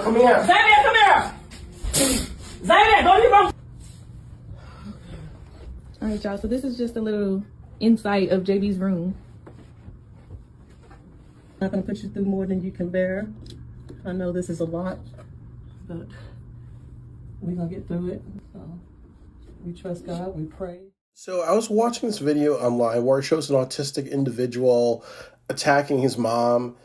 Come here. Xavier, come here. Xavier, go to your room. All right, y'all. So this is just a little insight of JB's room. I'm not going to put you through more than you can bear. I know this is a lot, but we're going to get through it. So we trust God, we pray. So I was watching this video online where it shows an autistic individual attacking his mom.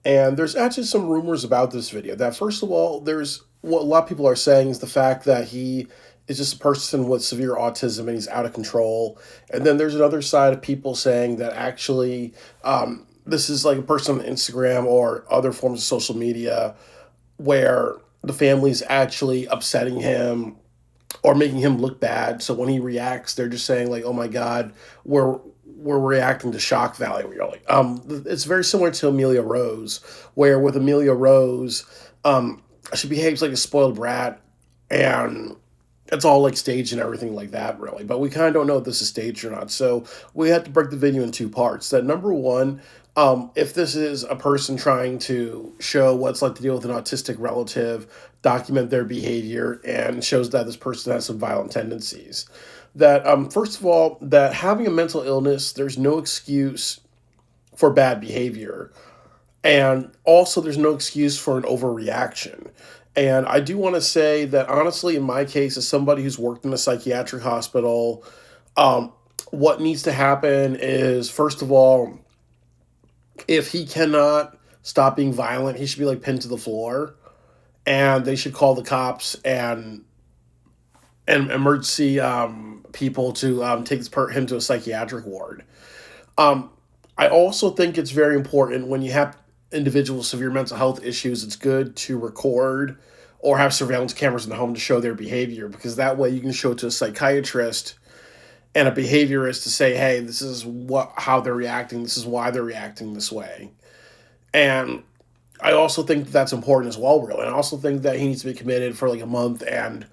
And there's actually some rumors about this video. That first of all, there's what a lot of people are saying is the fact that he is just a person with severe autism and he's out of control. And then there's another side of people saying that actually this is like a person on Instagram or other forms of social media where the family's actually upsetting him or making him look bad. So when he reacts, they're just saying like, oh my God, we're reacting to shock value. Really. It's very similar to Amelia Rose, where with Amelia Rose, she behaves like a spoiled brat and it's all like staged and everything like that, really. But we kind of don't know if this is staged or not. So we have to break the video in two parts. That number one, if this is a person trying to show what it's like to deal with an autistic relative, document their behavior, and shows that this person has some violent tendencies. That, first of all, that having a mental illness, there's no excuse for bad behavior. And also, there's no excuse for an overreaction. And I do want to say that, honestly, in my case, as somebody who's worked in a psychiatric hospital, what needs to happen is, first of all, if he cannot stop being violent, he should be like pinned to the floor, and they should call the cops and emergency people to take him to a psychiatric ward. I also think it's very important when you have individuals with severe mental health issues, it's good to record or have surveillance cameras in the home to show their behavior, because that way you can show it to a psychiatrist and a behaviorist to say, hey, this is how they're reacting, this is why they're reacting this way. And I also think that's important as well, really. And I also think that he needs to be committed for like a month. And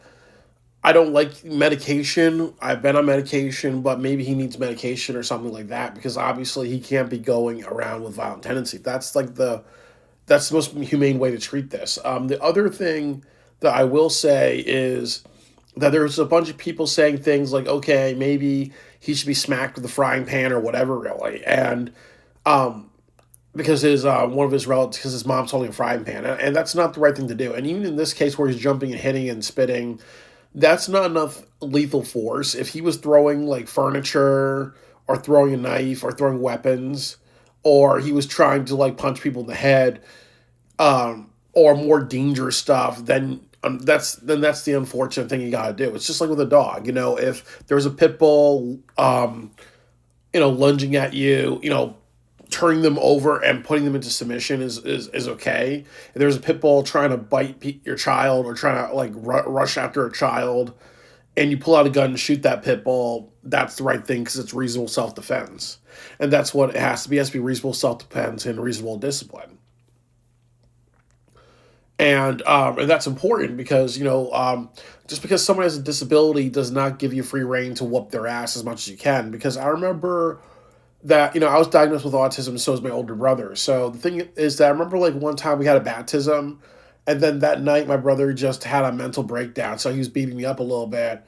I don't like medication. I've been on medication, but maybe he needs medication or something like that, because obviously he can't be going around with violent tendency. That's the most humane way to treat this. The other thing that I will say is that there's a bunch of people saying things like, okay, maybe he should be smacked with a frying pan or whatever, really. And because one of his relatives, because his mom's holding a frying pan. And that's not the right thing to do. And even in this case where he's jumping and hitting and spitting, that's not enough lethal force. If he was throwing like furniture or throwing a knife or throwing weapons, or he was trying to like punch people in the head, or more dangerous stuff, then that's the unfortunate thing you got to do. It's just like with a dog, if there's a pit bull, lunging at you, turning them over and putting them into submission is okay. If there's a pit bull trying to bite your child or trying to like rush after a child, and you pull out a gun and shoot that pit bull, that's the right thing because it's reasonable self-defense. And that's what it has to be. It has to be reasonable self-defense and reasonable discipline. And that's important because, just because someone has a disability does not give you free rein to whoop their ass as much as you can. Because I remember that, I was diagnosed with autism, and so was my older brother. So the thing is that I remember like one time we had a baptism, and then that night my brother just had a mental breakdown. So he was beating me up a little bit.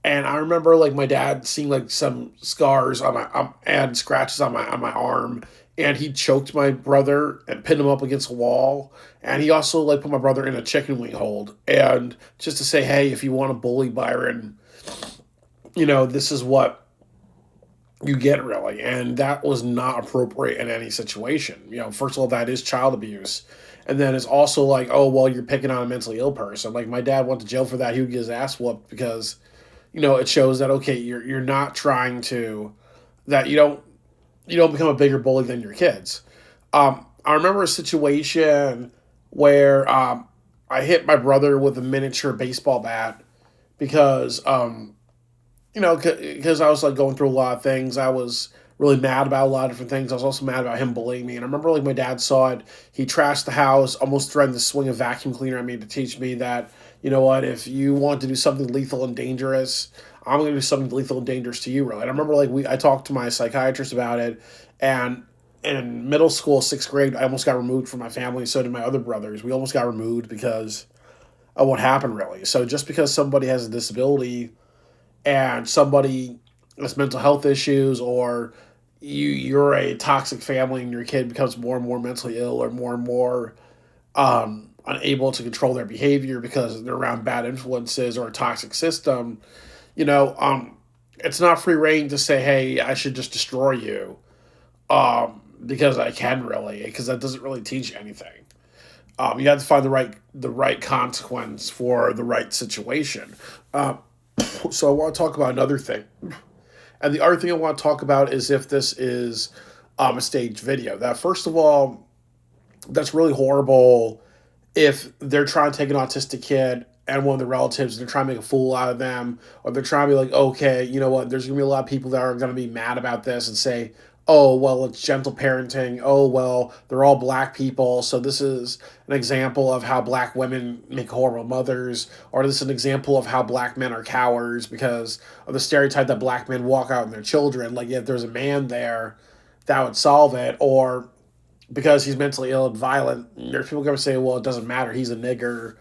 And I remember like my dad seeing like some scars on my and scratches on my arm. And he choked my brother and pinned him up against a wall. And he also like put my brother in a chicken wing hold. And just to say, hey, if you want to bully Byron, this is what you get, really. And that was not appropriate in any situation. First of all, that is child abuse. And then it's also like, oh, well, you're picking on a mentally ill person. Like my dad went to jail for that. He would get his ass whooped because, it shows that, okay, you're not trying to, that you don't become a bigger bully than your kids. I remember a situation where I hit my brother with a miniature baseball bat because, because I was like going through a lot of things. I was really mad about a lot of different things. I was also mad about him bullying me. And I remember like my dad saw it. He trashed the house, almost threatened to swing a vacuum cleaner at me to teach me that, if you want to do something lethal and dangerous, I'm going to do something lethal and dangerous to you, really. And I remember like I talked to my psychiatrist about it, and in middle school, 6th grade, I almost got removed from my family. So did my other brothers. We almost got removed because of what happened, really. So just because somebody has a disability and somebody has mental health issues, or you're a toxic family and your kid becomes more and more mentally ill, or more and more unable to control their behavior because they're around bad influences or a toxic system, you know, it's not free reign to say, hey, I should just destroy you, because I can, really, because that doesn't really teach anything. You have to find the right consequence for the right situation. So I want to talk about another thing. And the other thing I want to talk about is if this is a staged video. That, first of all, that's really horrible if they're trying to take an autistic kid and one of the relatives, and they're trying to make a fool out of them, or they're trying to be like, okay, you know what, there's going to be a lot of people that are going to be mad about this and say, oh, well, it's gentle parenting. Oh, well, they're all black people, so this is an example of how black women make horrible mothers, or this is an example of how black men are cowards because of the stereotype that black men walk out on their children. Like, if there's a man there, that would solve it. Or because he's mentally ill and violent, there's people going to say, well, it doesn't matter, he's a nigger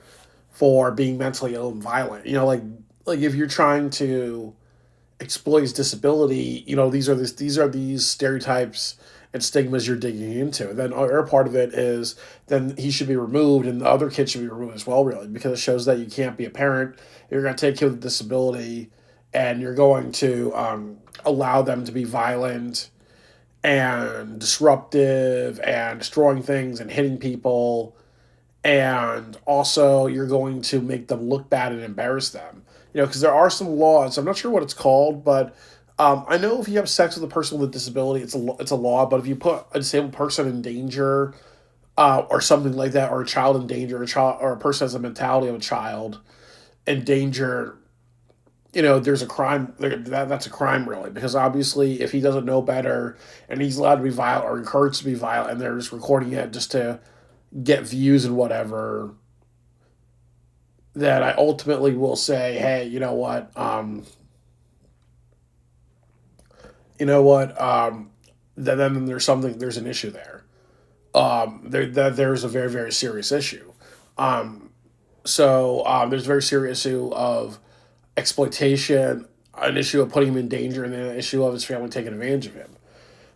for being mentally ill and violent. You know, like if you're trying to exploit his disability, you know, these are these stereotypes and stigmas you're digging into. And then our part of it is then he should be removed, and the other kid should be removed as well, really, because it shows that you can't be a parent. You're going to take a kid with a disability, and you're going to allow them to be violent and disruptive and destroying things and hitting people, and also you're going to make them look bad and embarrass them. You know, because there are some laws. I'm not sure what it's called, but I know if you have sex with a person with a disability, it's a law. But if you put a disabled person in danger, or something like that, or a child in danger, or a person has a mentality of a child in danger, you know, there's a crime. That's a crime, really, because obviously, if he doesn't know better and he's allowed to be violent or encouraged to be violent, and they're just recording it just to get views and whatever, that I ultimately will say, hey, then there's an issue there. There's a very, very serious issue. There's a very serious issue of exploitation, an issue of putting him in danger, and then an issue of his family taking advantage of him.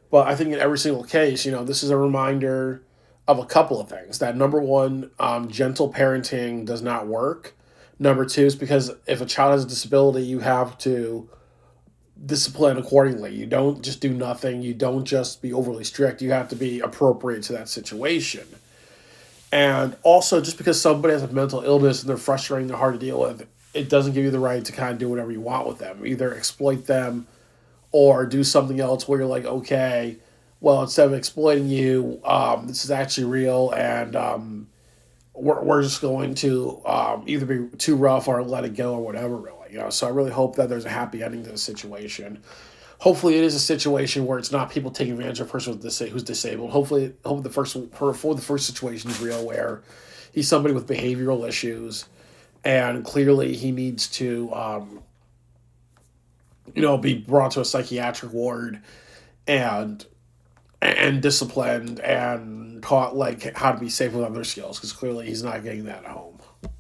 But I think in every single case, you know, this is a reminder of a couple of things. That, number one, gentle parenting does not work. Number two is because if a child has a disability, you have to discipline accordingly. You don't just do nothing. You don't just be overly strict. You have to be appropriate to that situation. And also, just because somebody has a mental illness and they're frustrating, they're hard to deal with, it doesn't give you the right to kind of do whatever you want with them. Either exploit them or do something else where you're like, okay, well, instead of exploiting you, this is actually real, and we're just going to either be too rough or let it go or whatever, really. You know, so I really hope that there's a happy ending to the situation. Hopefully, it is a situation where it's not people taking advantage of a person who's disabled. Hopefully, the first situation is real, where he's somebody with behavioral issues, and clearly he needs to, be brought to a psychiatric ward and disciplined and taught like how to be safe with other skills, because clearly he's not getting that at home.